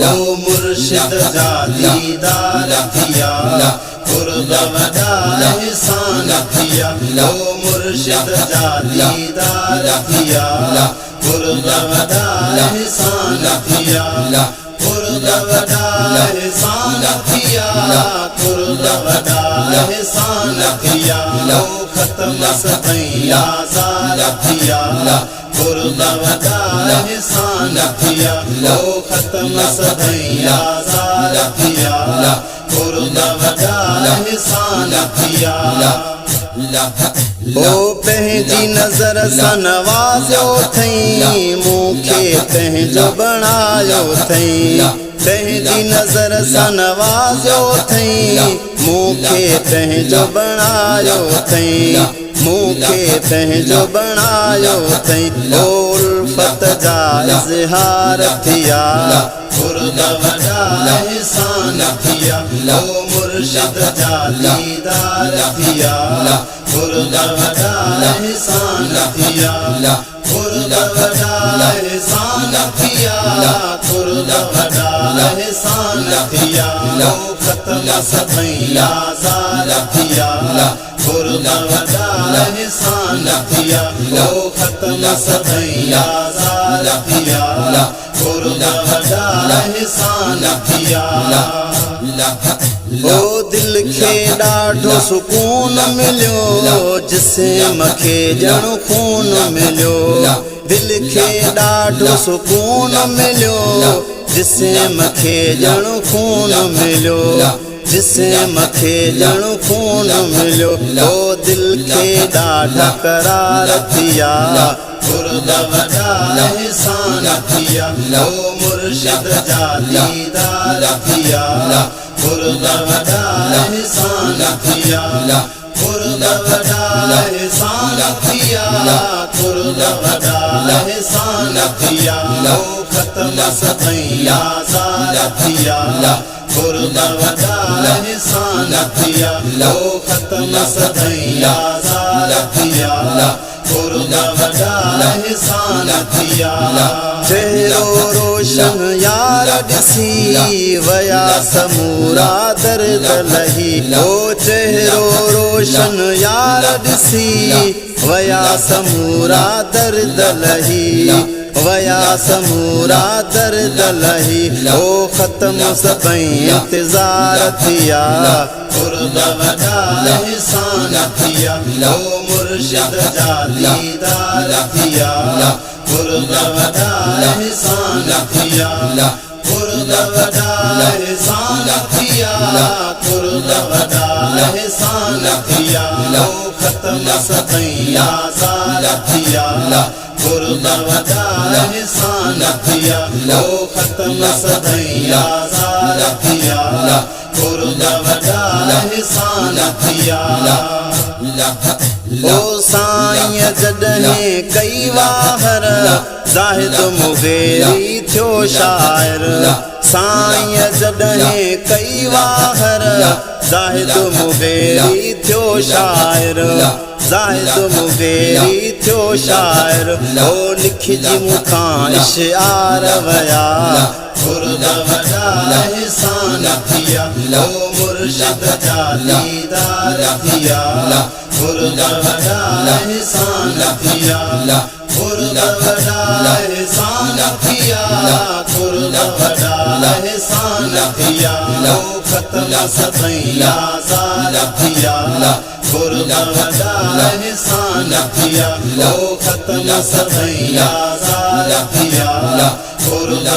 ओ मुर्शिद जा दीदार थिया कुर्ब वडा एहसान थिया ओ मुर्शिद जा दीदार थिया कुर्ब वडा एहसान थिया कुर्ब वडा एहसान थिया कुर्ब वडा एहसान थिया ओ खत्म सतैया ज़ार थिया कुर्ब वडा एहसान थिया ओ खत्म सतैया ज़ार थिया कुर्ब वडा एहसान थिया ओ पंहिंजी नज़र सां नवाज़ियो अथई मूंखे पंहिंजो बणायो अथई पंहिंजी नज़र सां नवाज़ियो अथई मूंखे पंहिंजो बणायो अथई मूंखे पंहिंजो बणायो अथई ओ उल्फत जा इज़हार थिया कुर्ब वडा एहसान थिया ओ मुर्शिद जा दीदार थिया कुर्ब वडा एहसान थिया कुर्ब वडा एहसान थिया कुर्ब वडा एहसान थिया ओ खत्म सतैया ज़ार थिया कुर्ब वडा एहसान थिया ओ खत्म सतैया ज़ार थिया कुर्ब वडा एहसान थिया ओ दिल खे ॾाढो सुकून मिलियो जिस्म खे ॼणु खून मिलियो दिल खे ॾाढो सुकून मिलियो जिस्म खे ॼणु खून मिलियो जिस्म खे ॼणु खून मिलियो ओ दिल खे ॾाढा करार थिया कुर्ब वडा एहसान थिया ओ मुर्शिद जा दीदार थिया कुर्ब वडा एहसान थिया कुर्ब वडा एहसान थिया कुर्ब वडा एहसान थिया ओ खत्म सतैया ज़ार थिया कुर्ब वडा एहसान थिया ओ खत्म सतैया ज़ार थिया कुर्ब वडा एहसान थिया चेहरो रोशन यार ॾिसी वया समूरा दर्द लही ओ चेहरो रोशन यार ॾिसी वया समूरा दर्द लही वया समूरा दर्द लही ओ खत्म सभई इंतज़ार थिया कुर्ब वडा एहसान थिया ओ मुर्शिद जा दीदार थिया कुर्ब वडा एहसान थिया कुर्ब वडा एहसान थिया कुर्ब वडा एहसान थिया ओ खत्म सतैया ज़ार थिया कुर्ब वडा एहसान थिया ओ खत्म सतैया ज़ार थिया कुर्ब वडा एहसान थिया ओ साईं जॾहिं कई वाहर ज़ाहिद मुग़ेरी थियो शाइर साईं जॾहिं कई वाहर ज़ाहिद मुग़ेरी थियो शाइर ज़ाहिद मुग़ेरी थियो शाइर ओ लिखिजी मूंखां इशिआर वया कुर्ब वडा एहसान थिया ओ मुर्शिद जा दीदार थिया कुर्ब वडा एहसान थिया कुर्ब वडा एहसान थिया कुर्ब वडा एहसान थिया ओ खत्म सतैया ज़ार थिया कुर्ब वडा एहसान थिया ओ खत्म सतैया ज़ार थिया कुर्ब